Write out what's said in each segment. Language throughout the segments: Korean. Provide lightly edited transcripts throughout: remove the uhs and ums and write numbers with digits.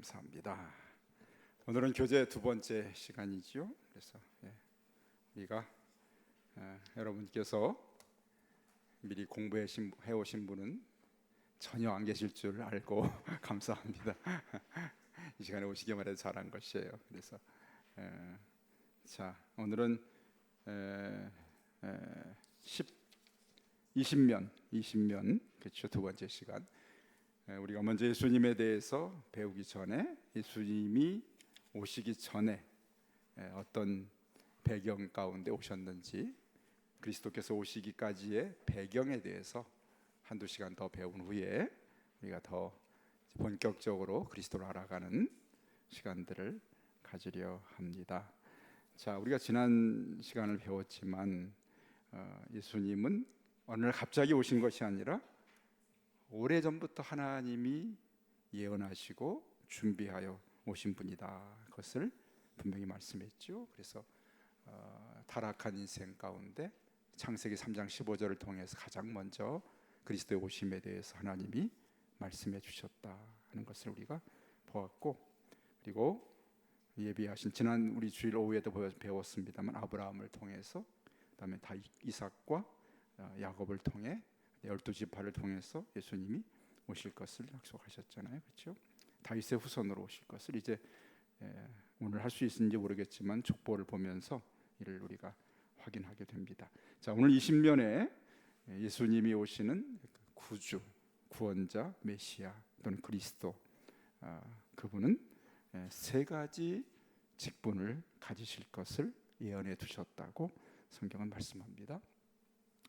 감사합니다. 오늘은 교제 두 번째 시간이지요. 그래서 우리가 여러분께서 미리 공부해 오신 분은 전혀 안 계실 줄 알고 감사합니다. 이 시간에 오시기만 해도 잘한 것이에요. 그래서 자, 오늘은 20년 그렇죠. 두 번째 시간. 우리가 먼저 예수님에 대해서 배우기 전에 예수님이 오시기 전에 어떤 배경 가운데 오셨는지, 그리스도께서 오시기까지의 배경에 대해서 한두 시간 더 배운 후에 우리가 더 본격적으로 그리스도를 알아가는 시간들을 가지려 합니다. 자, 우리가 지난 시간을 배웠지만 예수님은 어느 날 갑자기 오신 것이 아니라 오래전부터 하나님이 예언하시고 준비하여 오신 분이다. 그것을 분명히 말씀했죠. 그래서 타락한 인생 가운데 창세기 3장 15절을 통해서 가장 먼저 그리스도의 오심에 대해서 하나님이 말씀해 주셨다 하는 것을 우리가 보았고, 그리고 예비하신 지난 우리 주일 오후에도 배웠습니다만 아브라함을 통해서, 그다음에 다 이삭과 야곱을 통해 12지파를 통해서 예수님이 오실 것을 약속하셨잖아요. 그렇죠? 다윗의 후손으로 오실 것을 이제 오늘 할 수 있는지 모르겠지만 족보를 보면서 이를 우리가 확인하게 됩니다. 자, 오늘 20년에 예수님이 오시는 구주, 구원자, 메시아 또는 그리스도, 그분은 세 가지 직분을 가지실 것을 예언해 두셨다고 성경은 말씀합니다.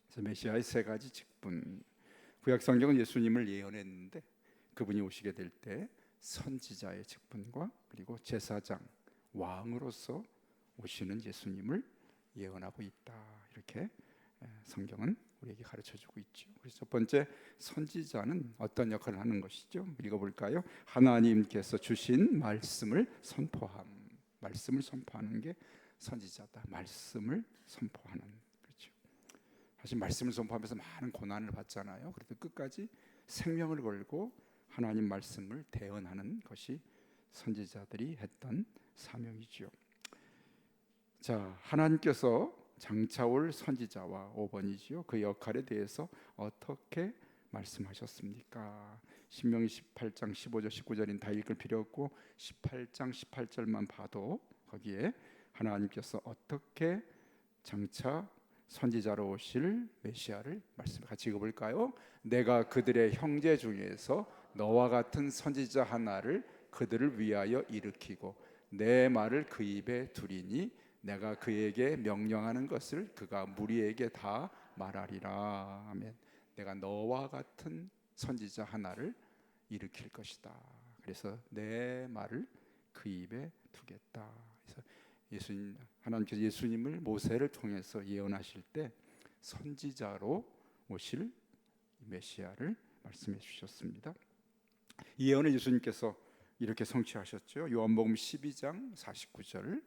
그래서 메시아의 세 가지 직분, 구약 성경은 예수님을 예언했는데 그분이 오시게 될 때 선지자의 직분과 그리고 제사장, 왕으로서 오시는 예수님을 예언하고 있다. 이렇게 성경은 우리에게 가르쳐주고 있죠. 그래서 첫 번째, 선지자는 어떤 역할을 하는 것이죠? 읽어볼까요? 하나님께서 주신 말씀을 선포함. 말씀을 선포하는 게 선지자다. 말씀을 선포하는. 그렇죠. 사실 말씀을 선포하면서 많은 고난을 받잖아요. 그래도 끝까지 생명을 걸고 하나님 말씀을 대언하는 것이 선지자들이 했던 사명이죠. 자, 하나님께서 장차올 선지자와 5번이지요. 그 역할에 대해서 어떻게 말씀하셨습니까? 신명기 18장 15절 19절인 다 읽을 필요 없고 18장 18절만 봐도 거기에 하나님께서 어떻게 장차 선지자로 오실 메시아를 말씀 같이 읽어볼까요? 내가 그들의 형제 중에서 너와 같은 선지자 하나를 그들을 위하여 일으키고 내 말을 그 입에 두리니 내가 그에게 명령하는 것을 그가 무리에게 다 말하리라. 아멘. 내가 너와 같은 선지자 하나를 일으킬 것이다. 그래서 내 말을 그 입에 두겠다. 그래서 하나님께서 예수님을 모세를 통해서 예언하실 때 선지자로 오실 메시아를 말씀해 주셨습니다. 이 예언을 예수님께서 이렇게 성취하셨죠. 요한복음 12장 49절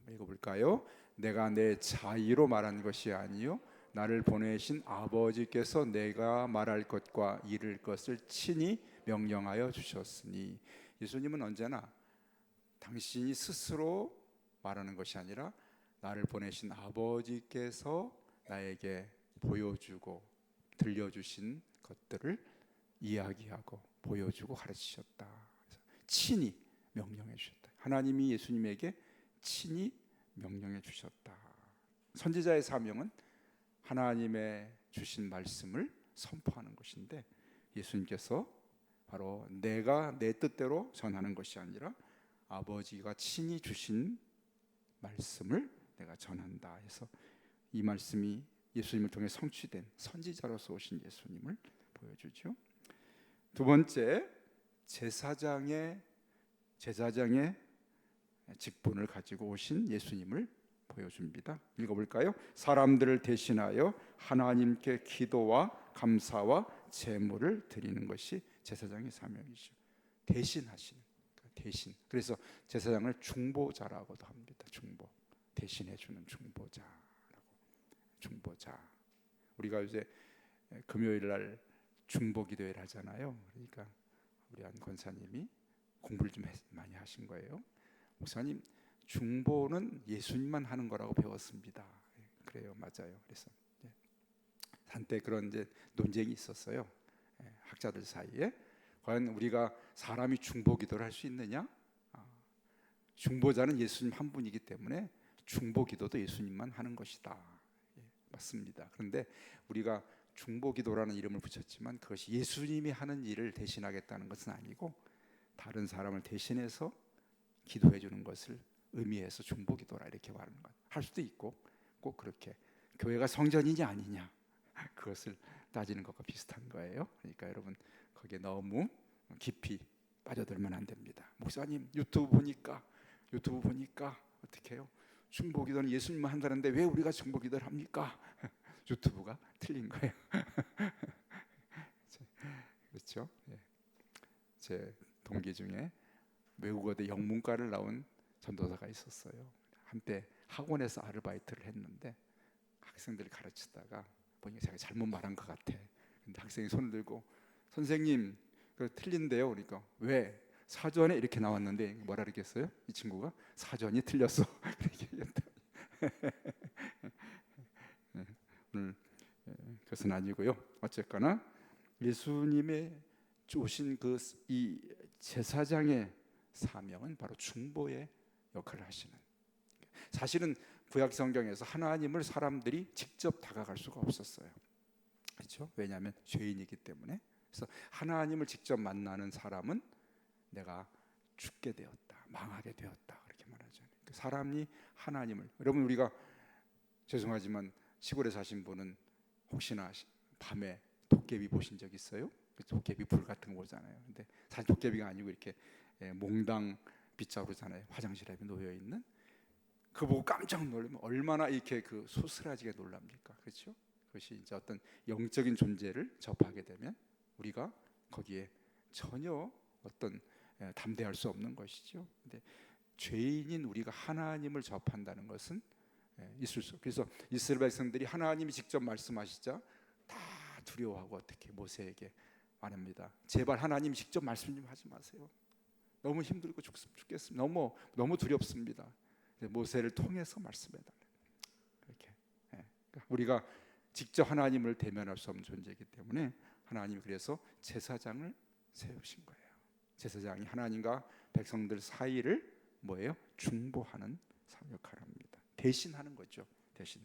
읽어볼까요? 내가 내 자의로 말한 것이 아니요 나를 보내신 아버지께서 내가 말할 것과 이를 것을 친히 명령하여 주셨으니, 예수님은 언제나 당신이 스스로 말하는 것이 아니라 나를 보내신 아버지께서 나에게 보여주고 들려주신 것들을 이야기하고 보여주고 가르치셨다. 친히 명령해 주셨다. 하나님이 예수님에게 친히 명령해 주셨다. 선지자의 사명은 하나님의 주신 말씀을 선포하는 것인데, 예수님께서 바로 내가 내 뜻대로 전하는 것이 아니라 아버지가 친히 주신 말씀을 내가 전한다 해서 이 말씀이 예수님을 통해 성취된 선지자로서 오신 예수님을 보여주죠. 두 번째, 제사장의 직분을 가지고 오신 예수님을 보여줍니다. 읽어볼까요? 사람들을 대신하여 하나님께 기도와 감사와 제물을 드리는 것이 제사장의 사명이죠. 대신하시는, 대신. 그래서 제사장을 중보자라고도 합니다. 중보, 대신해주는 중보자라고. 중보자. 우리가 이제 금요일 날 중보기도회를 하잖아요. 그러니까 우리 한 권사님이 공부를 좀 많이 하신 거예요. 목사님, 중보는 예수님만 하는 거라고 배웠습니다. 그래요, 맞아요. 그래서 한때 그런 이제 논쟁이 있었어요. 학자들 사이에 과연 우리가 사람이 중보 기도를 할 수 있느냐? 중보자는 예수님 한 분이기 때문에 중보 기도도 예수님만 하는 것이다. 맞습니다. 그런데 우리가 중보 기도라는 이름을 붙였지만 그것이 예수님이 하는 일을 대신하겠다는 것은 아니고 다른 사람을 대신해서 기도해 주는 것을 의미해서 중보 기도라 이렇게 말하는 것. 할 수도 있고 꼭 그렇게 교회가 성전이냐 아니냐 그것을 따지는 것과 비슷한 거예요. 그러니까 여러분 거기에 너무 깊이 빠져들면 안 됩니다. 목사님 유튜브 보니까 어떻게 해요? 중보 기도는 예수님만 한다는데 왜 우리가 중보 기도를 합니까? 유튜브가 틀린 거예요. 그렇죠? 제 동기 중에 외국어대 영문과를 나온 전도사가 있었어요. 한때 학원에서 아르바이트를 했는데 학생들을 가르치다가 보니까 제가 잘못 말한 것 같아. 근데 학생이 손을 들고 선생님 그 틀린데요. 그러니까 왜? 사전에 이렇게 나왔는데 뭐라 그랬겠어요? 이 친구가 사전이 틀렸어. 그렇게 얘기했다. 그것은 아니고요. 어쨌거나 예수님의 오신 그 이 제사장의 사명은 바로 중보의 역할을 하시는. 사실은 구약 성경에서 하나님을 사람들이 직접 다가갈 수가 없었어요. 그렇죠? 왜냐하면 죄인이기 때문에. 그래서 하나님을 직접 만나는 사람은 내가 죽게 되었다, 망하게 되었다 그렇게 말하죠. 그 사람이 하나님을 여러분 우리가 죄송하지만 시골에 사신 분은 혹시나 밤에 도깨비 보신 적 있어요? 도깨비 불 같은 거 보잖아요. 근데 사실 도깨비가 아니고 이렇게 몽당 빗자루잖아요. 화장실에 놓여 있는. 그거 보고 깜짝 놀라면 얼마나 이렇게 그 소스라지게 놀랍니까? 그렇죠? 그것이 이제 어떤 영적인 존재를 접하게 되면 우리가 거기에 전혀 어떤 담대할 수 없는 것이죠. 근데 죄인인 우리가 하나님을 접한다는 것은 있을 수. 그래서 이스라엘 백성들이 하나님이 직접 말씀하시자 다 두려워하고 어떻게 모세에게 말합니다. 제발 하나님 직접 말씀 좀 하지 마세요. 너무 힘들고 죽겠습니다. 너무 두렵습니다. 모세를 통해서 말씀해달라. 이렇게 우리가 직접 하나님을 대면할 수 없는 존재이기 때문에 하나님이 그래서 제사장을 세우신 거예요. 제사장이 하나님과 백성들 사이를 뭐예요? 중보하는 역할을 합니다. 대신하는 거죠. 대신.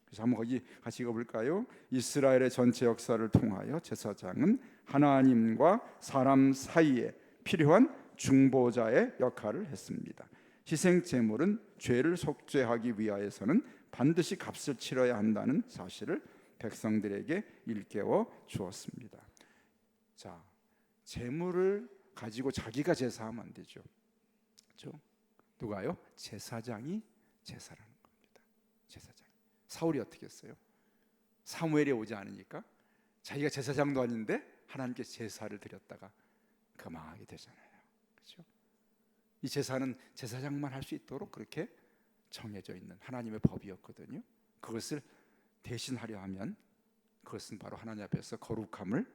그래서 한번 거기 같이 읽어볼까요? 이스라엘의 전체 역사를 통하여 제사장은 하나님과 사람 사이에 필요한 중보자의 역할을 했습니다. 희생 제물은 죄를 속죄하기 위하여서는 반드시 값을 치러야 한다는 사실을 백성들에게 일깨워 주었습니다. 자, 제물을 가지고 자기가 제사하면 안 되죠. 그렇죠? 누가요? 제사장이 제사라는 겁니다. 제사장. 사울이 어떻게 했어요? 사무엘이 오지 않으니까 자기가 제사장도 아닌데 하나님께 제사를 드렸다가 망하게 되잖아요. 그렇죠? 이 제사는 제사장만 할 수 있도록 그렇게 정해져 있는 하나님의 법이었거든요. 그것을 대신하려 하면 그것은 바로 하나님 앞에서 거룩함을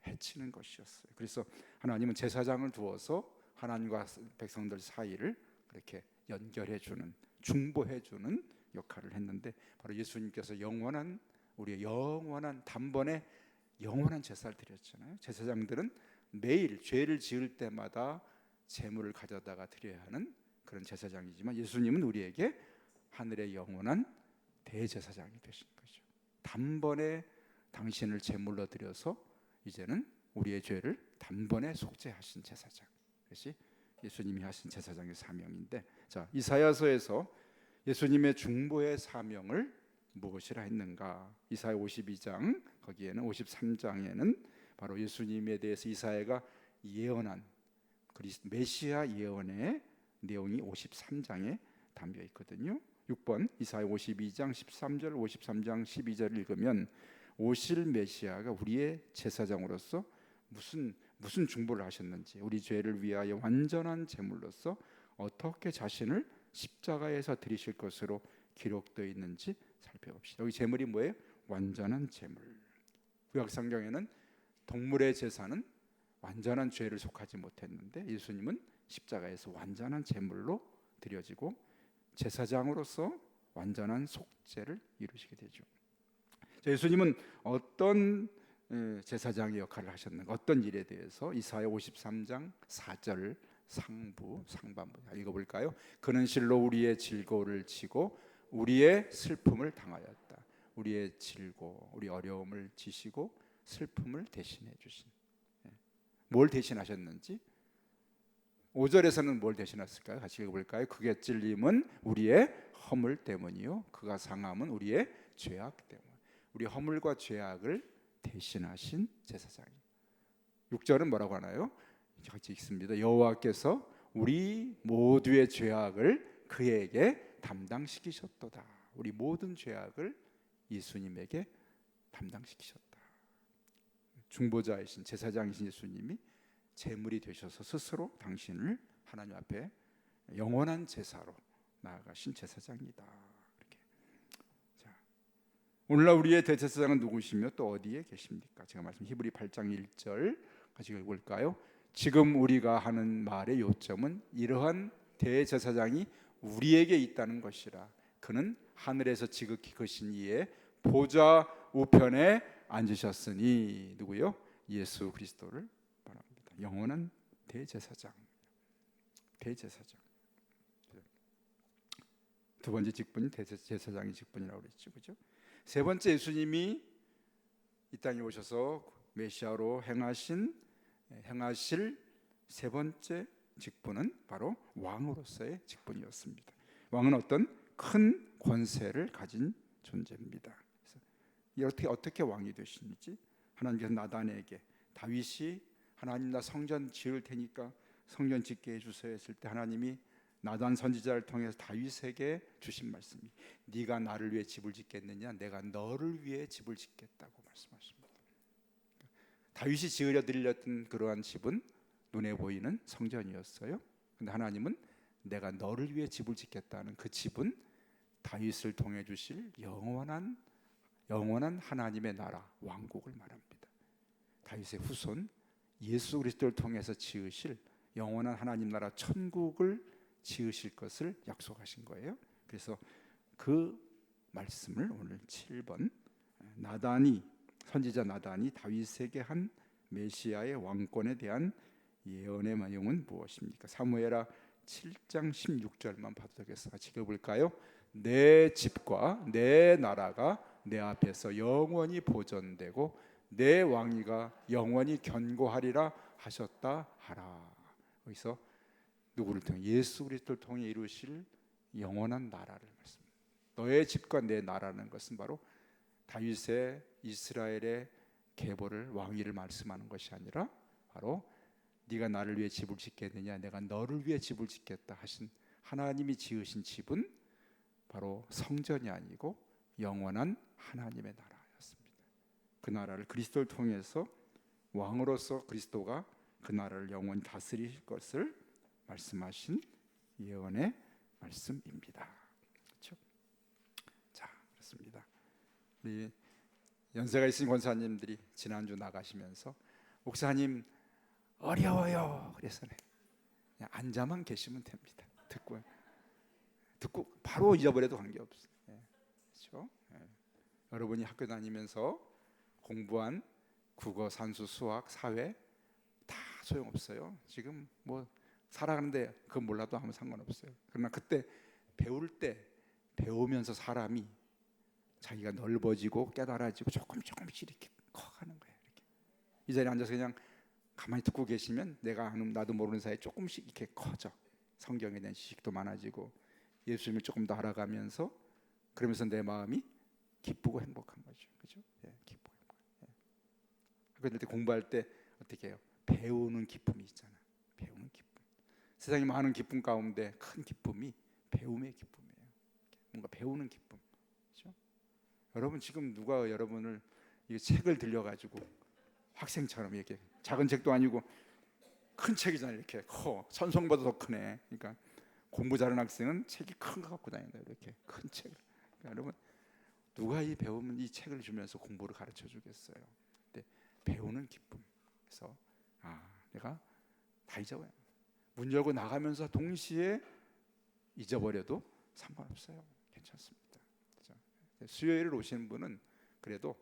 해치는 것이었어요. 그래서 하나님은 제사장을 두어서 하나님과 백성들 사이를 그렇게 연결해주는, 중보해주는 역할을 했는데 바로 예수님께서 우리의 영원한 단번에 영원한 제사를 드렸잖아요. 제사장들은 매일 죄를 지을 때마다 제물을 가져다가 드려야 하는 그런 제사장이지만 예수님은 우리에게 하늘의 영원한 대제사장이 되신 거죠. 단번에 당신을 제물로 드려서 이제는 우리의 죄를 단번에 속죄하신 제사장. 그것이 예수님이 하신 제사장의 사명인데, 자, 이사야서에서 예수님의 중보의 사명을 무엇이라 했는가? 이사야 52장 거기에는 53장에는 바로 예수님에 대해서 이사야가 예언한 메시아 예언의 내용이 53장에 담겨 있거든요. 6번 이사야 52장 13절 53장 12절 읽으면 오실 메시아가 우리의 제사장으로서 무슨 중보를 하셨는지, 우리 죄를 위하여 완전한 제물로서 어떻게 자신을 십자가에서 드리실 것으로 기록되어 있는지 살펴봅시다. 여기 제물이 뭐예요? 완전한 제물. 구약 성경에는 동물의 제사는 완전한 죄를 속하지 못했는데 예수님은 십자가에서 완전한 제물로 드려지고 제사장으로서 완전한 속죄를 이루시게 되죠. 예수님은 어떤 제사장의 역할을 하셨는가, 어떤 일에 대해서 이사야 53장 4절 상반부 읽어볼까요? 그는 실로 우리의 질고를 지고 우리의 슬픔을 당하였다. 우리의 질고, 우리 어려움을 지시고 슬픔을 대신해 주신. 뭘 대신하셨는지 5절에서는 뭘 대신했을까요? 같이 읽어볼까요? 그의 찔림은 우리의 허물 때문이요 그가 상함은 우리의 죄악 때문. 우리 허물과 죄악을 대신하신 제사장이에요. 6절은 뭐라고 하나요? 같이 읽습니다. 여호와께서 우리 모두의 죄악을 그에게 담당시키셨도다. 우리 모든 죄악을 예수님에게 담당시키셨다. 중보자이신 제사장이신 예수님이 제물이 되셔서 스스로 당신을 하나님 앞에 영원한 제사로 나아가신 제사장이다. 이렇게. 자, 오늘날 우리의 대제사장은 누구시며 또 어디에 계십니까? 제가 말씀 히브리 8장 1절 같이 읽어볼까요? 지금 우리가 하는 말의 요점은 이러한 대제사장이 우리에게 있다는 것이라. 그는 하늘에서 지극히 크신 이의 보좌 우편에 앉으셨으니 누구요? 예수 그리스도를 말합니다. 영원한 대제사장. 대제사장. 두 번째 직분이 대제사장의 직분이라고 그랬죠, 그렇죠? 세 번째 예수님이 이 땅에 오셔서 메시아로 행하실 세 번째 직분은 바로 왕으로서의 직분이었습니다. 왕은 어떤 큰 권세를 가진 존재입니다. 그래서 어떻게 왕이 되시는지 하나님께서 나단에게 다윗이 하나님 나 성전 지을 테니까 성전 짓게 해주세요 했을 때 하나님이 나단 선지자를 통해서 다윗에게 주신 말씀이 네가 나를 위해 집을 짓겠느냐 내가 너를 위해 집을 짓겠다고 말씀하십니다. 다윗이 지으려 드렸던 그러한 집은 눈에 보이는 성전이었어요. 그런데 하나님은 내가 너를 위해 집을 짓겠다는 그 집은 다윗을 통해 주실 영원한 하나님의 나라 왕국을 말합니다. 다윗의 후손 예수 그리스도를 통해서 지으실 영원한 하나님 나라 천국을 지으실 것을 약속하신 거예요. 그래서 그 말씀을 오늘 7번 선지자 나단이 다윗에게 한 메시아의 왕권에 대한 예언의 내용은 무엇입니까? 사무엘하 7장 16절만 봐도 되겠어요. 같이 읽어볼까요? 내 집과 내 나라가 내 앞에서 영원히 보존되고 내 왕위가 영원히 견고하리라 하셨다 하라. 여기서 누구를 통해? 예수 그리스도를 통해 이루실 영원한 나라를 말씀합니다. 너의 집과 내 나라는 것은 바로 다윗의 이스라엘의 계보를 왕위를 말씀하는 것이 아니라 바로 네가 나를 위해 집을 짓겠느냐 내가 너를 위해 집을 짓겠다 하신 하나님이 지으신 집은 바로 성전이 아니고 영원한 하나님의 나라였습니다. 그 나라를 그리스도를 통해서 왕으로서 그리스도가 그 나라를 영원히 다스릴 것을 말씀하신 예언의 말씀입니다. 그렇죠? 자, 그렇습니다. 우리 연세가 있으신 권사님들이 지난주 나가시면서 목사님 어려워요. 그래서 그냥 앉아만 계시면 됩니다. 듣고 바로 잊어버려도 관계없어요. 그렇죠? 여러분이 학교 다니면서 공부한 국어, 산수, 수학, 사회 다 소용없어요. 지금 뭐 살아가는데 그거 몰라도 아무 상관없어요. 그러나 그때 배우면서 사람이 자기가 넓어지고 깨달아지고 조금씩 이렇게 커가는 거예요. 이렇게. 이 자리에 앉아서 그냥 가만히 듣고 계시면 내가 아는 나도 모르는 사이에 조금씩 이렇게 커져. 성경에 대한 지식도 많아지고 예수님을 조금 더 알아가면서 그러면서 내 마음이 기쁘고 행복한 거죠. 그렇죠? 기쁘고 행복. 그런데 공부할 때 어떻게 해요? 배우는 기쁨이 있잖아. 배우는 기쁨. 세상에 많은 기쁨 가운데 큰 기쁨이 배움의 기쁨이에요. 뭔가 배우는 기쁨. 그렇죠? 여러분 지금 누가 여러분을 이 책을 들려가지고 학생처럼 이렇게 작은 책도 아니고 큰 책이잖아요. 이렇게 커. 선성보다 더 크네. 그러니까 공부 잘하는 학생은 책이 큰 거 갖고 다닌다. 이렇게 큰 책을. 그러니까 여러분 누가 이 배우면 이 책을 주면서 공부를 가르쳐 주겠어요. 근데 배우는 기쁨. 그래서 내가 다 잊어버려. 문 열고 나가면서 동시에 잊어버려도 상관없어요. 괜찮습니다. 그렇죠? 수요일 오시는 분은 그래도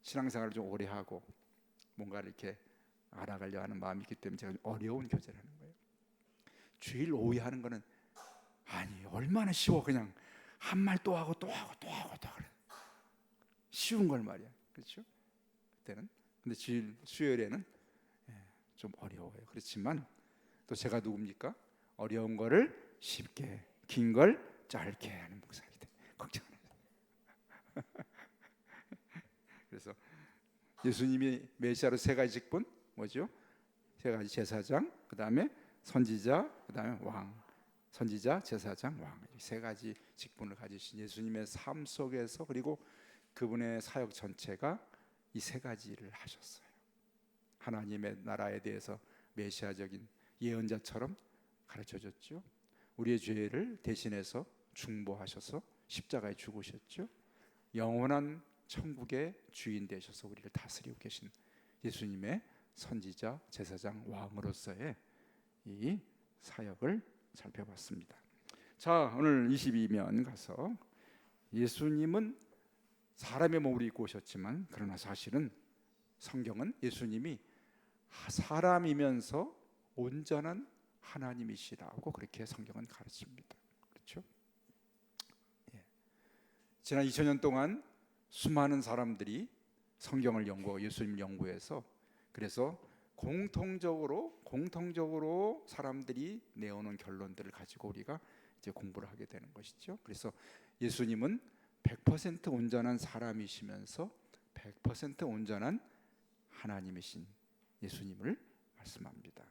신앙생활을 좀 오래 하고 뭔가를 이렇게 알아가려 하는 마음이 있기 때문에 제가 어려운 교제를 하는 거예요. 주일 오후에 하는 거는 얼마나 쉬워. 그냥 한 말 또 하고 또 하고 또 하고 또 그래. 쉬운 걸 말이야. 그렇죠? 그때는. 근데 수요일에는 좀 어려워요. 그렇지만 또 제가 누굽니까? 어려운 거를 쉽게, 긴 걸 짧게 하는 목사이기 때문에 걱정 안 해요. 그래서 예수님이 메시아로 세 가지 직분 뭐죠? 세 가지: 제사장, 그 다음에 선지자, 그 다음에 왕. 선지자, 제사장, 왕. 이 세 가지 직분을 가지신 예수님의 삶 속에서, 그리고 그분의 사역 전체가 이 세 가지를 하셨어요. 하나님의 나라에 대해서 메시아적인 예언자처럼 가르쳐줬죠. 우리의 죄를 대신해서 중보하셔서 십자가에 죽으셨죠. 영원한 천국의 주인 되셔서 우리를 다스리고 계신 예수님의 선지자, 제사장, 왕으로서의 이 사역을 살펴봤습니다. 자, 오늘 22면 가서 예수님은 사람의 몸을 입고 오셨지만, 그러나 사실은 성경은 예수님이 사람이면서 온전한 하나님이시라고 그렇게 성경은 가르칩니다. 그렇죠? 지난 2000년 동안 수많은 사람들이 성경을 연구하고 예수님 연구해서, 그래서 공통적으로 사람들이 내오는 결론들을 가지고 우리가 이제 공부를 하게 되는 것이죠. 그래서 예수님은 100% 온전한 사람이시면서 100% 온전한 하나님이신 예수님을 말씀합니다.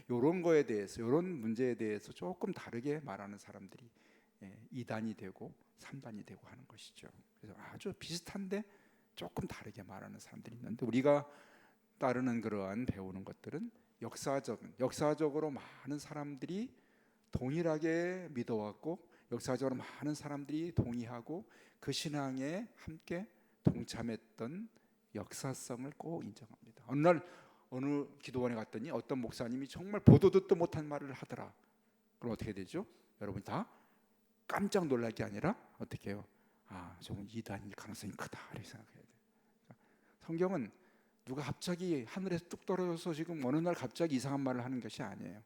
이런 거에 대해서, 이런 문제에 대해서 조금 다르게 말하는 사람들이 2단이 되고 3단이 되고 하는 것이죠. 그래서 아주 비슷한데 조금 다르게 말하는 사람들이 있는데, 우리가 따르는 그러한 배우는 것들은 역사적으로 많은 사람들이 동일하게 믿어왔고, 역사적으로 많은 사람들이 동의하고 그 신앙에 함께 동참했던 역사성을 꼭 인정합니다. 어느 날 어느 기도원에 갔더니 어떤 목사님이 정말 보도 듣도 못한 말을 하더라. 그럼 어떻게 되죠? 여러분이 다 깜짝 놀랄 게 아니라 어떻게 해요? 저건 이단일 가능성이 크다 이렇게 생각해야 돼요. 성경은 누가 갑자기 하늘에서 뚝 떨어져서 지금 어느 날 갑자기 이상한 말을 하는 것이 아니에요.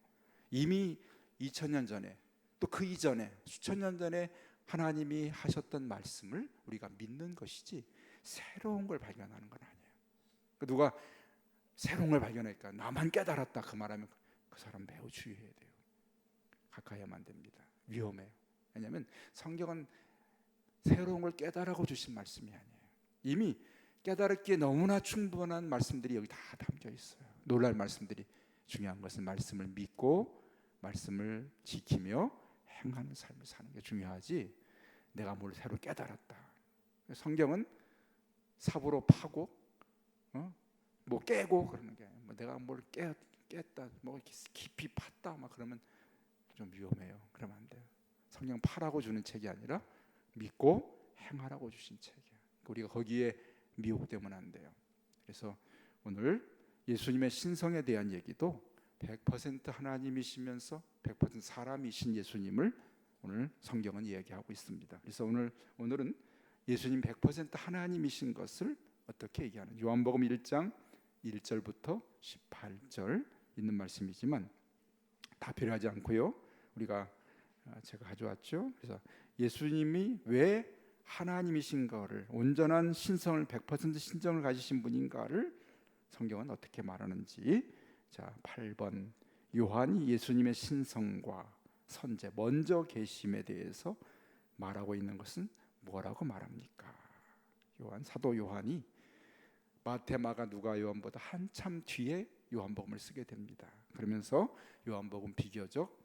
이미 2000년 전에, 또 그 이전에 수천 년 전에 하나님이 하셨던 말씀을 우리가 믿는 것이지 새로운 걸 발견하는 건 아니에요. 누가 새로운 걸 발견하니까 나만 깨달았다 그 말하면 그 사람 매우 주의해야 돼요. 가까이 하면 안 됩니다. 위험해요. 왜냐하면 성경은 새로운 걸 깨달아고 주신 말씀이 아니에요. 이미 깨달았기에 너무나 충분한 말씀들이 여기 다 담겨 있어요. 놀랄 말씀들이. 중요한 것은 말씀을 믿고 말씀을 지키며 행하는 삶을 사는 게 중요하지, 내가 뭘 새로 깨달았다. 성경은 삽으로 파고 뭐 깨고 그러는 게 아니에요. 내가 뭘 깼다, 뭐 깊이 팠다 막 그러면 좀 위험해요. 그러면 안 돼요. 성경 파라고 주는 책이 아니라 믿고 행하라고 주신 책이에요. 우리가 거기에 미혹되면 안 돼요. 그래서 오늘 예수님의 신성에 대한 얘기도 100% 하나님이시면서 100% 사람이신 예수님을 오늘 성경은 얘기하고 있습니다. 그래서 오늘은 예수님 100% 하나님이신 것을 어떻게 얘기하는, 요한복음 1장 1절부터 18절 있는 말씀이지만 다 필요하지 않고요. 제가 가져왔죠. 그래서 예수님이 왜 하나님이신 거를, 온전한 신성을 100% 신정을 가지신 분인가를 성경은 어떻게 말하는지. 자, 8번 요한이 예수님의 신성과 선제, 먼저 계심에 대해서 말하고 있는 것은 뭐라고 말합니까? 사도 요한이 마태, 마가, 누가, 요한보다 한참 뒤에 요한복음을 쓰게 됩니다. 그러면서 요한복음 비교적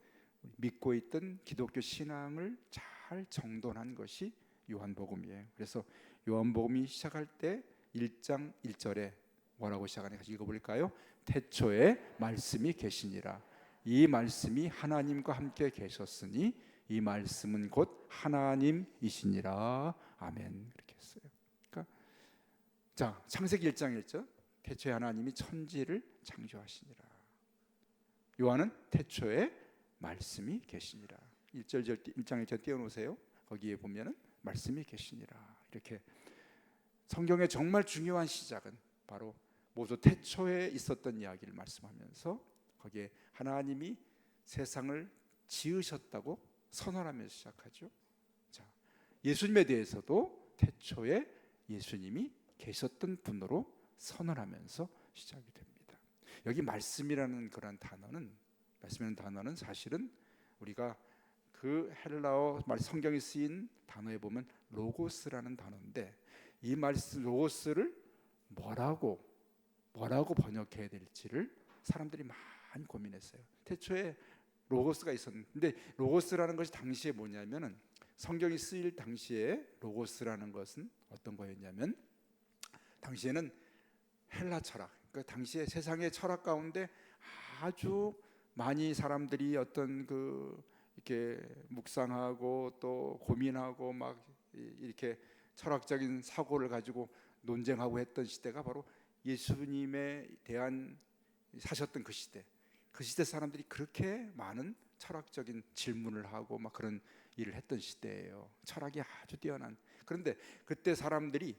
믿고 있던 기독교 신앙을 잘 정돈한 것이 요한복음이에요. 그래서 요한복음이 시작할 때 1장 1절에 뭐라고 시작하는가 읽어볼까요? 태초에 말씀이 계시니라. 이 말씀이 하나님과 함께 계셨으니 이 말씀은 곧 하나님이시니라. 아멘. 이렇게 했어요. 그러니까 자, 창세기 1장 1절 태초에 하나님이 천지를 창조하시니라. 요한은 태초에 말씀이 계시니라. 1장에 띄워놓으세요. 거기에 보면은 말씀이 계시니라. 이렇게 성경의 정말 중요한 시작은 바로 모두 태초에 있었던 이야기를 말씀하면서 거기에 하나님이 세상을 지으셨다고 선언하면서 시작하죠. 자, 예수님에 대해서도 태초에 예수님이 계셨던 분으로 선언하면서 시작이 됩니다. 여기 말씀이라는 그런 단어는, 말씀이라는 단어는 사실은 우리가 그 헬라어 성경에 쓰인 단어에 보면 로고스라는 단어인데, 이 말씀 로고스를 뭐라고 번역해야 될지를 사람들이 많이 고민했어요. 태초에 로고스가 있었는데, 근데 로고스라는 것이 당시에 뭐냐면은, 성경이 쓰일 당시에 로고스라는 것은 어떤 거였냐면, 당시에는 헬라 철학, 그러니까 당시에 세상의 철학 가운데 아주 많이 사람들이 어떤 이렇게 묵상하고 또 고민하고 막 이렇게 철학적인 사고를 가지고 논쟁하고 했던 시대가 바로 예수님에 대한 사셨던 그 시대. 그 시대 사람들이 그렇게 많은 철학적인 질문을 하고 막 그런 일을 했던 시대예요. 철학이 아주 뛰어난. 그런데 그때 사람들이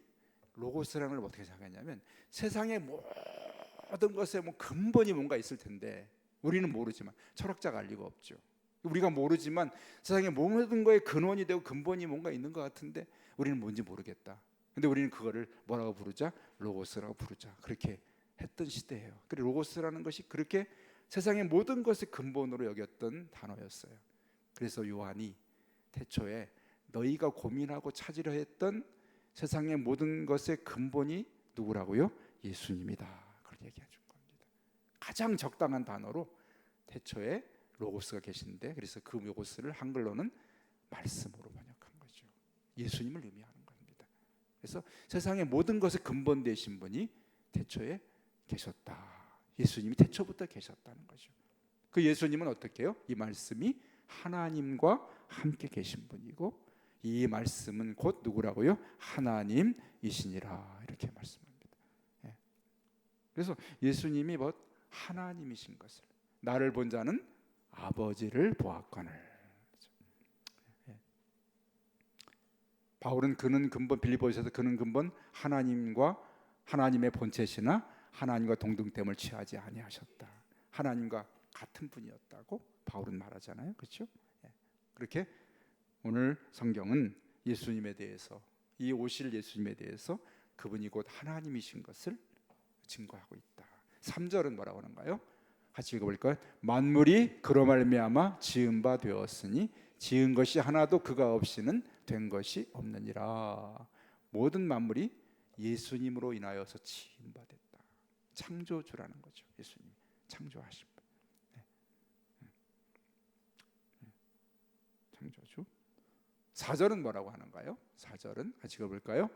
로고스라는 걸 어떻게 생각했냐면, 세상의 모든 것에 근본이 뭔가 있을 텐데 우리는 모르지만, 철학자가 알 리가 없죠. 우리가 모르지만 세상의 모든 거에 근원이 되고 근본이 뭔가 있는 것 같은데 우리는 뭔지 모르겠다. 근데 우리는 그거를 뭐라고 부르자? 로고스라고 부르자. 그렇게 했던 시대예요. 그리고 로고스라는 것이 그렇게 세상의 모든 것을 근본으로 여겼던 단어였어요. 그래서 요한이 태초에 너희가 고민하고 찾으려 했던 세상의 모든 것의 근본이 누구라고요? 예수님이다. 그걸 얘기해 준 겁니다. 가장 적당한 단어로 태초에 로고스가 계신데, 그래서 그 로고스를 한글로는 말씀으로 번역한 거죠. 예수님을 의미하는 겁니다. 그래서 세상의 모든 것의 근본 되신 분이 태초에 계셨다. 예수님이 태초부터 계셨다는 거죠. 그 예수님은 어떻게 해요? 이 말씀이 하나님과 함께 계신 분이고, 이 말씀은 곧 누구라고요? 하나님이시니라. 이렇게 말씀합니다. 그래서 예수님이 하나님이신 것을, 나를 본 자는 아버지를 보았거늘. 바울은 그는 근본, 빌립보서에서 그는 근본 하나님과 하나님의 본체시나 하나님과 동등됨을 취하지 아니하셨다. 하나님과 같은 분이었다고 바울은 말하잖아요. 그렇죠? 그렇게 오늘 성경은 예수님에 대해서, 이 오실 예수님에 대해서 그분이 곧 하나님이신 것을 증거하고 있다. 3절은 뭐라고 하는가요? 같이 읽어볼까요? 만물이 그로 말미암아 지은 바 되었으니 지은 것이 하나도 그가 없이는 된 것이 없느니라. 모든 만물이 예수님으로 인하여서 지은 바 됐다. 창조주라는 거죠. 예수님이 창조하신 분. 창조주. 4절은 뭐라고 하는가요? 4절은 같이 읽어볼까요?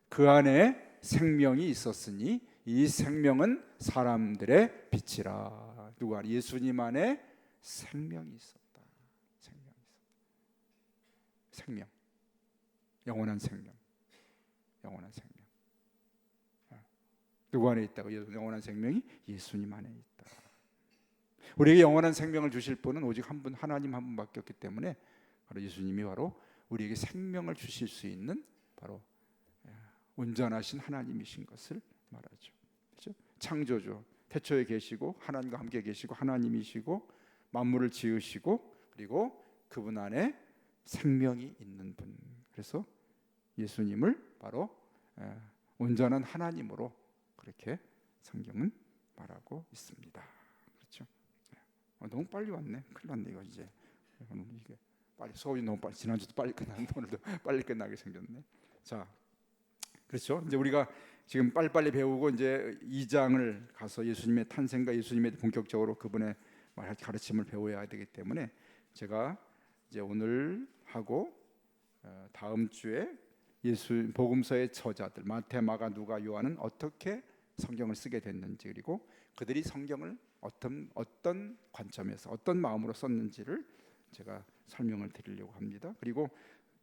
그 안에 생명이 있었으니 이 생명은 사람들의 빛이라. 누구 안에? 예수님 안에 생명이 있었다. 생명이 있었다. 생명, 영원한 생명, 영원한 생명. 누구 안에 있다고? 영원한 생명이 예수님 안에 있다. 우리에게 영원한 생명을 주실 분은 오직 한 분, 하나님 한 분밖에 없기 때문에 바로 예수님이 바로 우리에게 생명을 주실 수 있는 바로 온전하신 하나님이신 것을 말하죠. 그렇죠? 창조주, 태초에 계시고 하나님과 함께 계시고 하나님이시고 만물을 지으시고 그리고 그분 안에 생명이 있는 분. 그래서 예수님을 바로 온전한 하나님으로 그렇게 성경은 말하고 있습니다. 그렇죠? 너무 빨리 왔네. 큰일 났네 이거 이제. 이게 빨리 수업이 너무 빨리, 지난주도 빨리 끝났는데 오늘도 빨리 끝나게 생겼네. 자, 그렇죠? 이제 우리가 지금 빨리빨리 배우고 이제 2장을 가서 예수님의 탄생과 예수님의 본격적으로 그분의 가르침을 배워야 되기 때문에 제가 이제 오늘 하고 다음 주에 예수 복음서의 저자들 마태, 마가, 누가, 요한은 어떻게 성경을 쓰게 됐는지, 그리고 그들이 성경을 어떤 관점에서 어떤 마음으로 썼는지를 제가 설명을 드리려고 합니다. 그리고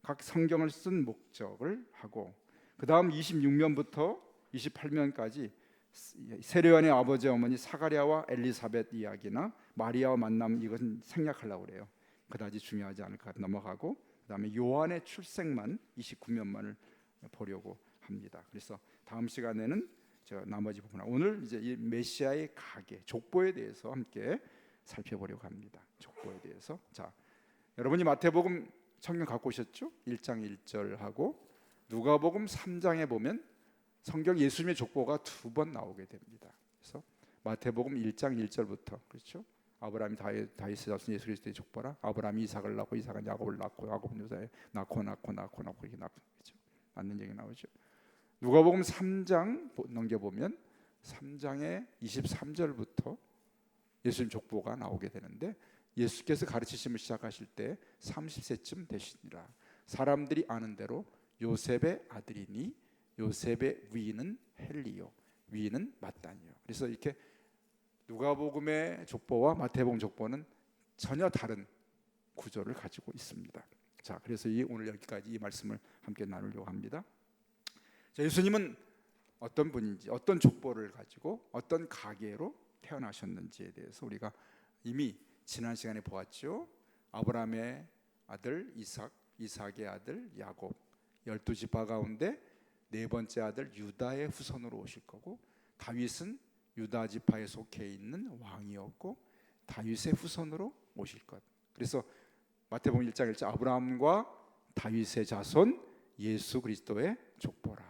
각 성경을 쓴 목적을 하고, 그 다음 26면부터 28면까지 세례요한의 아버지 어머니 사가랴와 엘리사벳 이야기나 마리아와 만남 이것은 생략하려고 그래요. 그다지 중요하지 않을까 넘어가고, 그다음에 요한의 출생만 29면만을 보려고 합니다. 그래서 다음 시간에는 제가 나머지 부분, 오늘 이제 이 메시아의 가계 족보에 대해서 함께 살펴보려고 합니다. 족보에 대해서. 자, 여러분이 마태복음 성경 갖고 오셨죠? 1장 1절하고 누가복음 3장에 보면 성경 예수님의 족보가 2번 나오게 됩니다. 그래서 마태복음 1장 1절부터, 그렇죠? 아브라함이 다윗의 자손 예수 그리스도의 족보라. 아브라함이 이삭을 낳고 이삭은 야곱을 낳고 야곱은 요다에 낳고 이렇게 낳고, 그렇죠? 맞는 얘기 나오죠. 누가복음 3장 넘겨보면 3장의 23절부터 예수님 족보가 나오게 되는데, 예수께서 가르치심을 시작하실 때 30세쯤 되시니라. 사람들이 아는 대로 요셉의 아들이니 요셉의 위는 헬리요, 위는 마따니요. 그래서 이렇게 누가복음의 족보와 마태복음 족보는 전혀 다른 구조를 가지고 있습니다. 자, 그래서 오늘 여기까지 이 말씀을 함께 나누려고 합니다. 자, 예수님은 어떤 분인지, 어떤 족보를 가지고 어떤 가계로 태어나셨는지에 대해서 우리가 이미 지난 시간에 보았죠. 아브라함의 아들 이삭, 이삭의 아들 야곱, 12지파 가운데 네 번째 아들 유다의 후손으로 오실 거고, 다윗은 유다 지파에 속해 있는 왕이었고 다윗의 후손으로 오실 것. 그래서 마태복음 1장 1절 아브라함과 다윗의 자손 예수 그리스도의 족보라,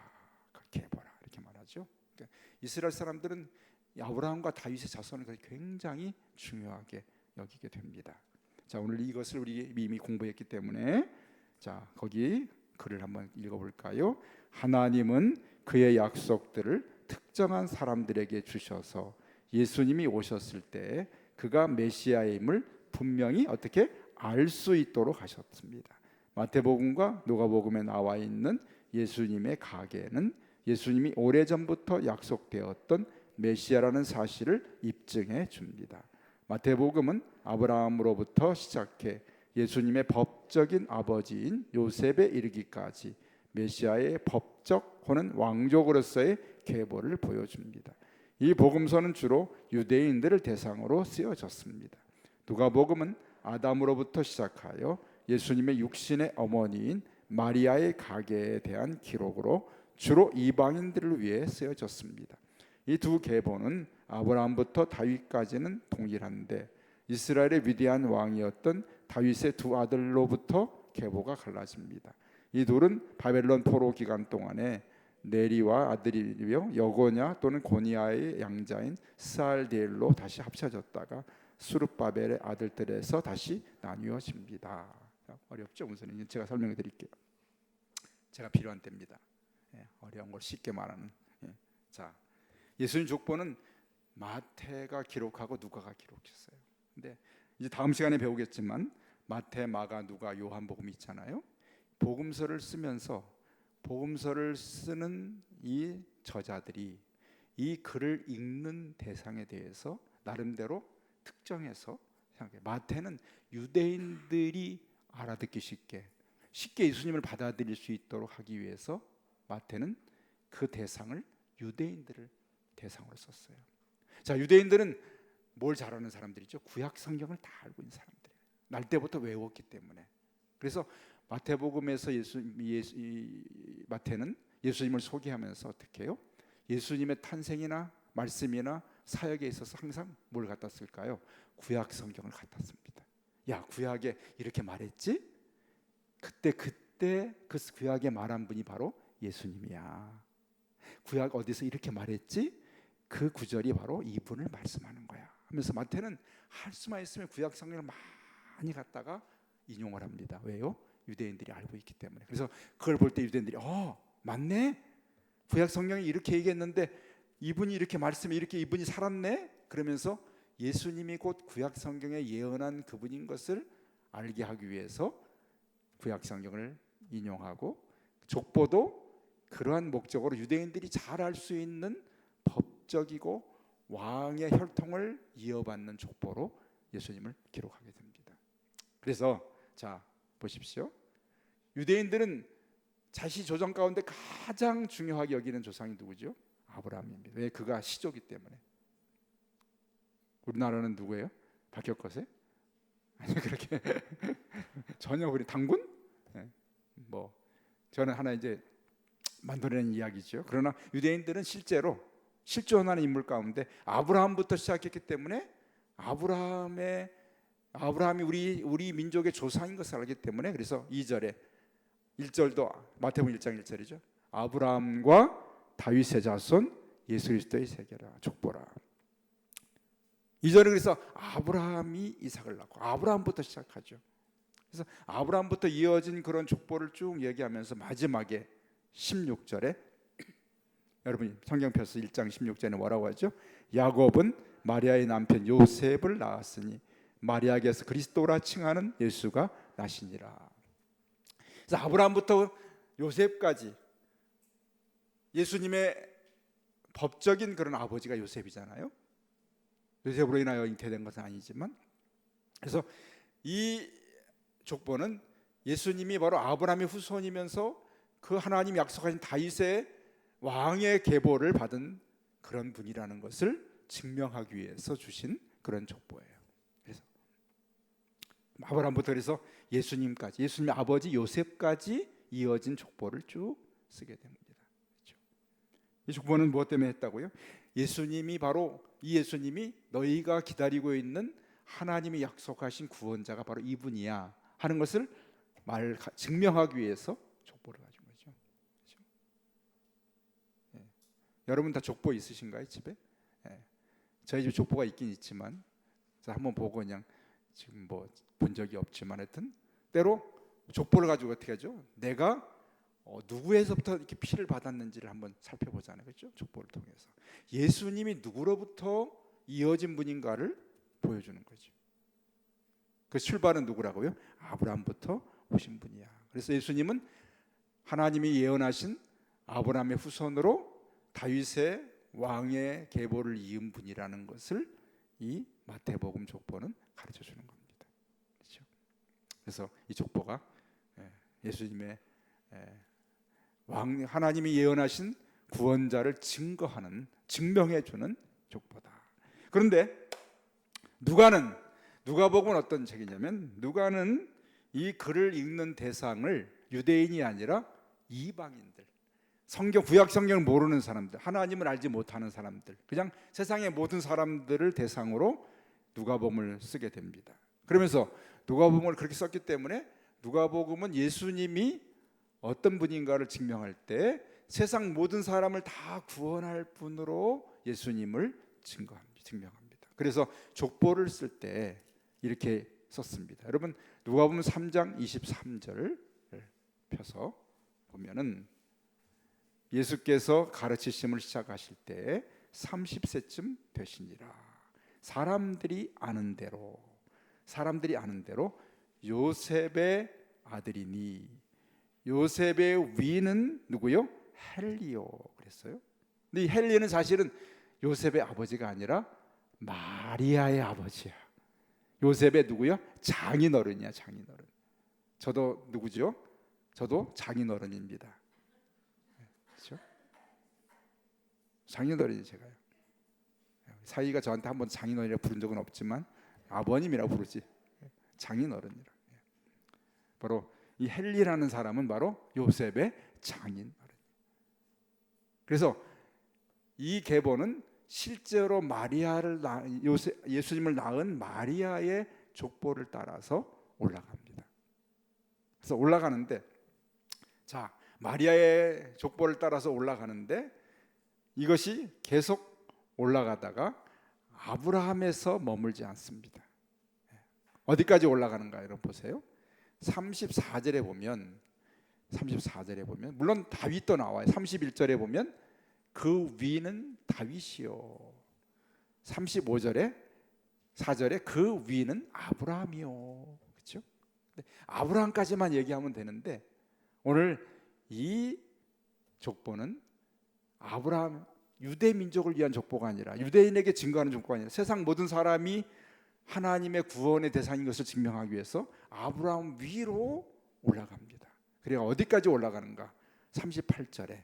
그렇게 보라, 이렇게 말하죠. 그러니까 이스라엘 사람들은 아브라함과 다윗의 자손을 굉장히 중요하게 여기게 됩니다. 자, 오늘 이것을 우리 이미 공부했기 때문에 자, 거기 글을 한번 읽어볼까요? 하나님은 그의 약속들을 특정한 사람들에게 주셔서 예수님이 오셨을 때 그가 메시아임을 분명히 어떻게 알 수 있도록 하셨습니다. 마태복음과 누가복음에 나와 있는 예수님의 가계는 예수님이 오래전부터 약속되었던 메시아라는 사실을 입증해 줍니다. 마태복음은 아브라함으로부터 시작해 예수님의 법적인 아버지인 요셉에 이르기까지 메시아의 법적 혹은 왕족으로서의 계보를 보여줍니다. 이 복음서는 주로 유대인들을 대상으로 쓰여졌습니다. 누가복음은 아담으로부터 시작하여 예수님의 육신의 어머니인 마리아의 가계에 대한 기록으로 주로 이방인들을 위해 쓰여졌습니다. 이 두 계보는 아브라함부터 다윗까지는 동일한데 이스라엘의 위대한 왕이었던 다윗의 두 아들로부터 계보가 갈라집니다. 이 둘은 바벨론 포로 기간 동안에 네리와 아들이며 여고냐 또는 고니아의 양자인 스알디엘로 다시 합쳐졌다가 수룹바벨의 아들들에서 다시 나뉘어집니다. 어렵죠? 우선 제가 설명해 드릴게요. 제가 필요한 때입니다. 어려운 걸 쉽게 말하는. 자, 예수님 족보는 마태가 기록하고 누가가 기록했어요. 근데 이제 다음 시간에 배우겠지만 마태, 마가, 누가, 요한복음이 있잖아요. 복음서를 쓰면서 복음서를 쓰는 이 저자들이 이 글을 읽는 대상에 대해서 나름대로 특정해서 생각해요. 마태는 유대인들이 알아듣기 쉽게 예수님을 받아들일 수 있도록 하기 위해서 마태는 그 대상을 유대인들을 대상으로 썼어요. 자, 유대인들은 뭘 잘하는 사람들이죠? 구약 성경을 다 알고 있는 사람들이에요. 날 때부터 외웠기 때문에. 그래서 마태복음에서 마태는 예수님을 소개하면서 어떻게 해요? 예수님의 탄생이나 말씀이나 사역에 있어서 항상 뭘 갖다 쓸까요? 구약 성경을 갖다 씁니다. 야, 구약에 이렇게 말했지? 그때 그 구약에 말한 분이 바로 예수님이야. 구약 어디서 이렇게 말했지? 그 구절이 바로 이분을 말씀하는 거야 하면서 마태는 할 수만 있으면 구약 성경을 많이 갖다가 인용을 합니다. 왜요? 유대인들이 알고 있기 때문에. 그래서 그걸 볼 때 유대인들이 맞네? 구약 성경이 이렇게 얘기했는데 이분이 이렇게 말씀해, 이렇게 이분이 살았네? 그러면서 예수님이 곧 구약 성경에 예언한 그분인 것을 알게 하기 위해서 구약 성경을 인용하고, 족보도 그러한 목적으로 유대인들이 잘 알 수 있는 법적이고 왕의 혈통을 이어받는 족보로 예수님을 기록하게 됩니다. 그래서 자, 보십시오. 유대인들은 자시 조상 가운데 가장 중요하게 여기는 조상이 누구죠? 아브라함입니다. 왜? 그가 시조기 때문에. 우리나라는 누구예요? 박혁거세? 아니 그렇게 전혀 우리 당군? 네. 뭐 저는 하나 이제 만들어낸 이야기죠. 그러나 유대인들은 실제로 실존하는 인물 가운데 아브라함부터 시작했기 때문에 아브라함이 우리 민족의 조상인 것을 알기 때문에, 그래서 2절에 1절도 마태복음 1장 1절이죠. 아브라함과 다윗의 자손 예수 그리스도의 세계라 족보라. 2절은 그래서 아브라함이 이삭을 낳고 아브라함부터 시작하죠. 그래서 아브라함부터 이어진 그런 족보를 쭉 얘기하면서 마지막에 16절에 여러분이 성경 펴서 1장 16절에 뭐라고 하죠? 야곱은 마리아의 남편 요셉을 낳았으니 마리아에게서 그리스도라 칭하는 예수가 나시니라. 그래서 아브라함부터 요셉까지 예수님의 법적인 그런 아버지가 요셉이잖아요. 요셉으로 인하여 잉태된 것은 아니지만, 그래서 이 족보는 예수님이 바로 아브라함의 후손이면서 그 하나님이 약속하신 다윗의 왕의 계보를 받은 그런 분이라는 것을 증명하기 위해서 주신 그런 족보예요. 그래서 아브라함부터 그래서 예수님까지, 예수님의 아버지 요셉까지 이어진 족보를 쭉 쓰게 됩니다. 그렇죠? 이 족보는 무엇 때문에 했다고요? 예수님이 바로 이 예수님이 너희가 기다리고 있는 하나님이 약속하신 구원자가 바로 이분이야 하는 것을 증명하기 위해서 족보를 가진 거죠. 그렇죠? 예. 여러분 다 족보 있으신가요, 집에? 예. 저희 집 족보가 있긴 있지만 한번 보고 그냥 지금 뭐 본 적이 없지만 하여튼 때로 족보를 가지고 어떻게 하죠? 내가 누구에서부터 이렇게 피를 받았는지를 한번 살펴보잖아요, 그렇죠? 족보를 통해서 예수님이 누구로부터 이어진 분인가를 보여주는 거죠. 그 출발은 누구라고요? 아브라함부터 오신 분이야. 그래서 예수님은 하나님이 예언하신 아브라함의 후손으로 다윗의 왕의 계보를 이은 분이라는 것을 이 마태복음 족보는 가르쳐 주는 겁니다. 그렇죠? 그래서 이 족보가 예수님의 왕, 하나님이 예언하신 구원자를 증명해 주는 족보다. 그런데 누가복음은 어떤 책이냐면, 누가는 이 글을 읽는 대상을 유대인이 아니라 이방인들, 구약 성경을 모르는 사람들, 하나님을 알지 못하는 사람들, 그냥 세상의 모든 사람들을 대상으로 누가복음을 쓰게 됩니다. 그러면서 누가복음을 그렇게 썼기 때문에 누가복음은 예수님이 어떤 분인가를 증명할 때 세상 모든 사람을 다 구원할 분으로 예수님을 증명합니다. 그래서 족보를 쓸 때 이렇게 썼습니다. 여러분 누가복음 3장 23절을 펴서 보면은 예수께서 가르치심을 시작하실 때 30세쯤 되시니라. 사람들이 아는 대로 요셉의 아들이니, 요셉의 위는 누구요? 헬리오 그랬어요. 근데 이 헬리는 사실은 요셉의 아버지가 아니라 마리아의 아버지야. 요셉의 누구요? 장인어른이야, 장인어른. 저도 누구죠? 저도 장인어른입니다. 그렇죠? 장인어른이 제가요. 사이가 저한테 한번 장인어른이라 부른 적은 없지만 아버님이라고 부르지. 장인어른이라. 바로 이 헬리라는 사람은 바로 요셉의 장인어른. 그래서 이 계보는 실제로 예수님을 낳은 마리아의 족보를 따라서 올라갑니다. 그래서 올라가는데, 자, 마리아의 족보를 따라서 올라가는데 이것이 계속 올라가다가 아브라함에서 머물지 않습니다. 어디까지 올라가는가 여러분 보세요. 34절에 보면 물론 다윗도 나와요. 31절에 보면 그 위는 다윗이요. 35절에 4절에 그 위는 아브라함이요. 그렇죠? 아브라함까지만 얘기하면 되는데 오늘 이 족보는 아브라함, 유대 민족을 위한 족보가 아니라, 유대인에게 증거하는 족보가 아니라 세상 모든 사람이 하나님의 구원의 대상인 것을 증명하기 위해서 아브라함 위로 올라갑니다. 그래야 어디까지 올라가는가? 38절에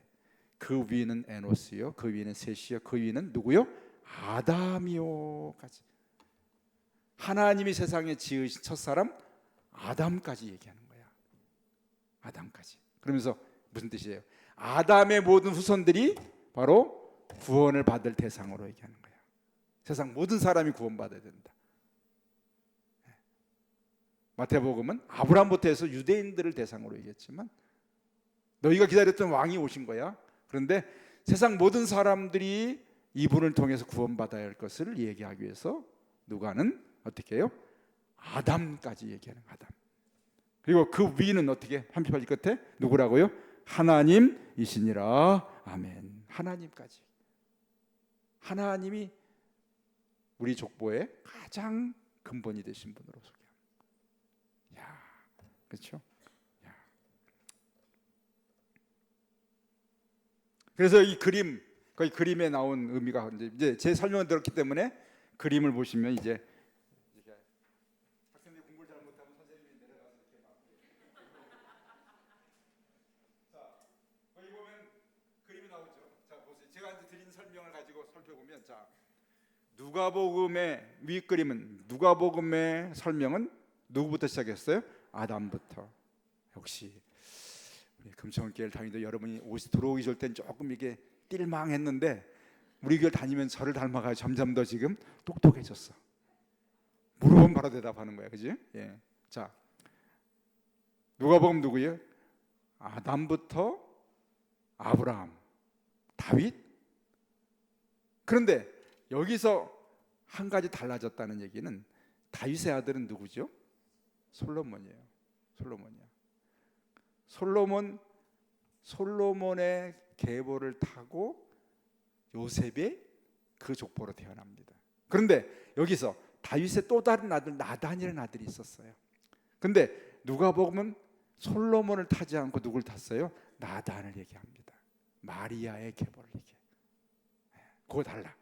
그 위는 에노스요, 그 위는 셋이요, 그 위는 누구요? 아담이요까지. 하나님이 세상에 지으신 첫사람 아담까지 얘기하는 거야. 아담까지. 그러면서 무슨 뜻이에요? 아담의 모든 후손들이 바로 구원을 받을 대상으로 얘기하는 거야. 세상 모든 사람이 구원받아야 된다. 마태복음은 아브라함부터 해서 유대인들을 대상으로 얘기했지만 너희가 기다렸던 왕이 오신 거야. 그런데 세상 모든 사람들이 이분을 통해서 구원받아야 할 것을 얘기하기 위해서 누가는 어떻게 해요? 아담까지 얘기하는 아담. 그리고 그 위는 어떻게 38절 끝에 누구라고요? 하나님이시니라. 아멘. 하나님까지. 하나님이 우리 족보의 가장 근본이 되신 분으로 소개합니다. 야, 그렇죠? 야. 그래서 이 그림, 거의 그림에 나온 의미가 이제 제 설명을 들었기 때문에 그림을 보시면 이제 학생들이 공부를 잘못하면 선생님이 내려가서 이렇게 막 자, 거기 보면 그림이 나오죠. 자, 보세요. 제가 이제 드린 설명을 가지고 살펴보면 자, 누가복음의 윗그림은 누가복음의 설명은 누구부터 시작했어요? 아담부터. 역시 우리 금천교회를 다니던 여러분이 옷이 들어오기 전 때는 조금 이게 띨망했는데 우리 교회 다니면 저를 닮아가지고 점점 더 지금 똑똑해졌어. 물어보면 바로 대답하는 거야, 그지? 예. 자, 누가복음 누구예요? 아담부터 아브라함, 다윗. 그런데 여기서 한 가지 달라졌다는 얘기는 다윗의 아들은 누구죠? 솔로몬이에요. 솔로몬의 계보를 타고 요셉이 그 족보로 태어납니다. 그런데 여기서 다윗의 또 다른 아들 나단이라는 아들이 있었어요. 근데 누가복음은 솔로몬을 타지 않고 누굴 탔어요? 나단을 얘기합니다. 마리아의 계보를 얘기해요. 그거 달라.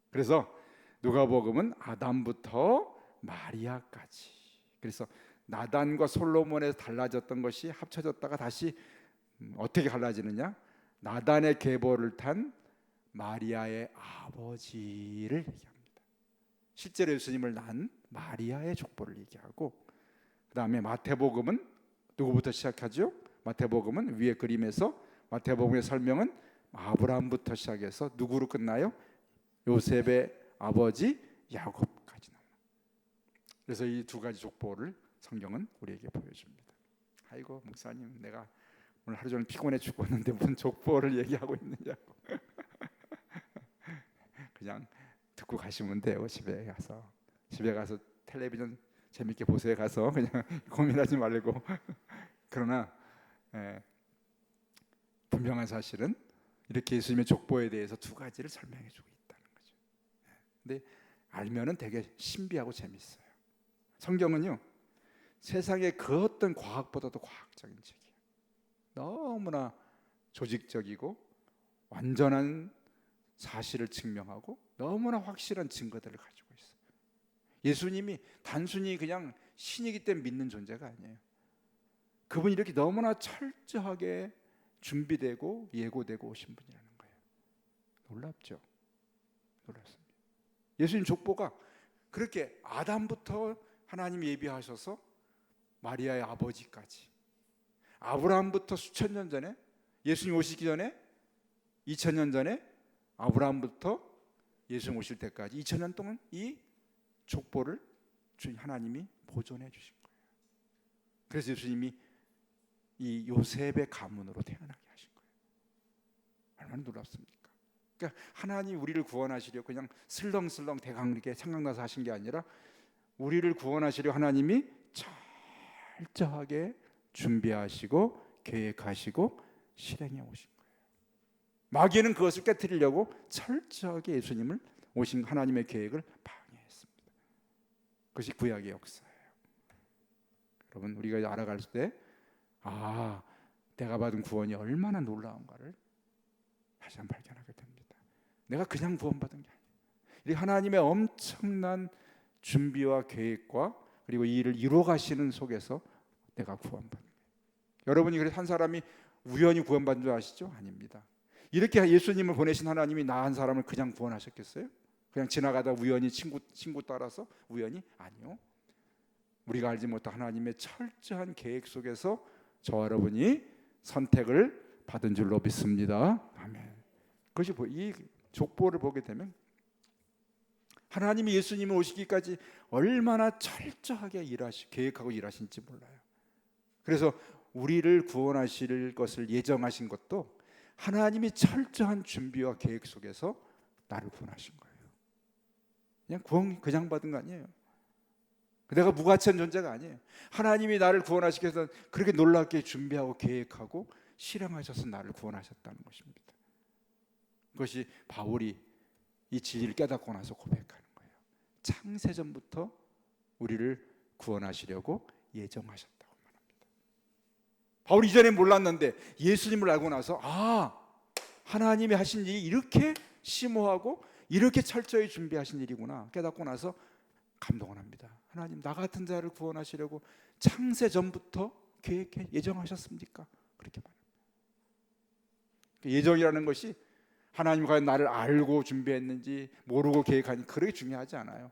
그래서 누가복음은 아담부터 마리아까지. 그래서 나단과 솔로몬에서 달라졌던 것이 합쳐졌다가 다시 어떻게 달라지느냐? 나단의 계보를 탄 마리아의 아버지를 얘기합니다. 실제로 예수님을 낳은 마리아의 족보를 얘기하고, 그 다음에 마태복음은 누구부터 시작하죠? 마태복음은 위에 그림에서 마태복음의 설명은 아브라함부터 시작해서 누구로 끝나요? 요셉의 아버지 야곱까지 나와요. 그래서 이 두 가지 족보를 성경은 우리에게 보여줍니다. 아이고 목사님, 내가 오늘 하루 종일 피곤해 죽었는데 무슨 족보를 얘기하고 있느냐고. 그냥 듣고 가시면 돼요. 집에 가서 텔레비전 재밌게 보세요. 가서 그냥 고민하지 말고. 그러나 분명한 사실은 이렇게 예수님의 족보에 대해서 두 가지를 설명해 주고 있다는 거죠. 근데 알면은 되게 신비하고 재밌어요. 성경은요, 세상의 그 어떤 과학보다도 과학적인 책이에요. 너무나 조직적이고 완전한 사실을 증명하고 너무나 확실한 증거들을 가지고 있어요. 예수님이 단순히 그냥 신이기 때문에 믿는 존재가 아니에요. 그분이 이렇게 너무나 철저하게 준비되고 예고되고 오신 분이라는 거예요. 놀랍죠? 놀랍습니다. 예수님 족보가 그렇게 아담부터 하나님이 예비하셔서 마리아의 아버지까지, 아브라함부터 수천 년 전에, 예수님 오시기 전에 2000년 전에 아브라함부터 예수님 오실 때까지 2000년 동안 이 족보를 주님 하나님이 보존해 주신 거예요. 그래서 예수님이 이 요셉의 가문으로 태어나게 하신 거예요. 얼마나 놀랍습니까? 그러니까 하나님 우리를 구원하시려 그냥 슬렁슬렁 대강하게 생각나서 하신 게 아니라 우리를 구원하시려 하나님이 철저하게 준비하시고 계획하시고 실행해 오신 거예요. 마귀는 그것을 깨뜨리려고 철저하게 예수님을 오신 하나님의 계획을 방해했습니다. 그것이 구약의 역사예요. 여러분, 우리가 알아갈 때 내가 받은 구원이 얼마나 놀라운가를 다시 한번 발견하게 됩니다. 내가 그냥 구원받은 게 아니에요. 이 하나님의 엄청난 준비와 계획과 그리고 이 일을 이루어 가시는 속에서 내가 구원받는 거예요. 여러분이 그래서 한 사람이 우연히 구원받는 줄 아시죠? 아닙니다. 이렇게 예수님을 보내신 하나님이 나 한 사람을 그냥 구원하셨겠어요? 그냥 지나가다 우연히 친구 따라서 우연히? 아니요. 우리가 알지 못한 하나님의 철저한 계획 속에서 저와 여러분이 선택을 받은 줄로 믿습니다. 아멘. 그것이 이 족보를 보게 되면 하나님이 예수님이 오시기까지 얼마나 철저하게 계획하고 일하신지 몰라요. 그래서 우리를 구원하실 것을 예정하신 것도 하나님이 철저한 준비와 계획 속에서 나를 구원하신 거예요. 그냥 구원 그냥 받은 거 아니에요. 내가 무가치한 존재가 아니에요. 하나님이 나를 구원하시기 위해서 그렇게 놀랍게 준비하고 계획하고 실행하셔서 나를 구원하셨다는 것입니다. 그것이 바울이 이 진리를 깨닫고 나서 고백하는 거예요. 창세전부터 우리를 구원하시려고 예정하셨다고 말합니다. 바울이 이전에 몰랐는데 예수님을 알고 나서 하나님이 하신 일이 이렇게 심오하고 이렇게 철저히 준비하신 일이구나 깨닫고 나서 감동을 합니다. 하나님, 나 같은 자를 구원하시려고 창세전부터 계획해 예정하셨습니까? 그렇게 말합니다. 예정이라는 것이 하나님이 과연 나를 알고 준비했는지 모르고 계획하니 그렇게 중요하지 않아요.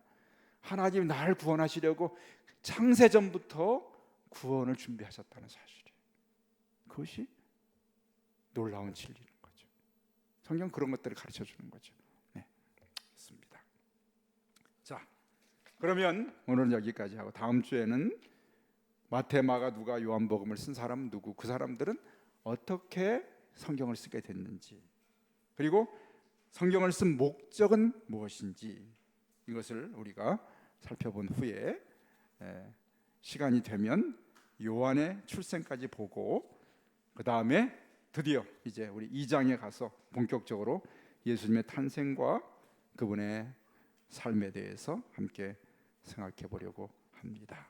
하나님이 나를 구원하시려고 창세전부터 구원을 준비하셨다는 사실이에요. 그것이 놀라운 진리인 거죠. 성경 그런 것들을 가르쳐 주는 거죠. 네, 좋습니다. 자, 그러면 오늘은 여기까지 하고 다음 주에는 마태, 마가, 누가, 요한복음을 쓴 사람은 누구, 그 사람들은 어떻게 성경을 쓰게 됐는지, 그리고 성경을 쓴 목적은 무엇인지 이것을 우리가 살펴본 후에 시간이 되면 요한의 출생까지 보고 그 다음에 드디어 이제 우리 2장에 가서 본격적으로 예수님의 탄생과 그분의 삶에 대해서 함께 생각해 보려고 합니다.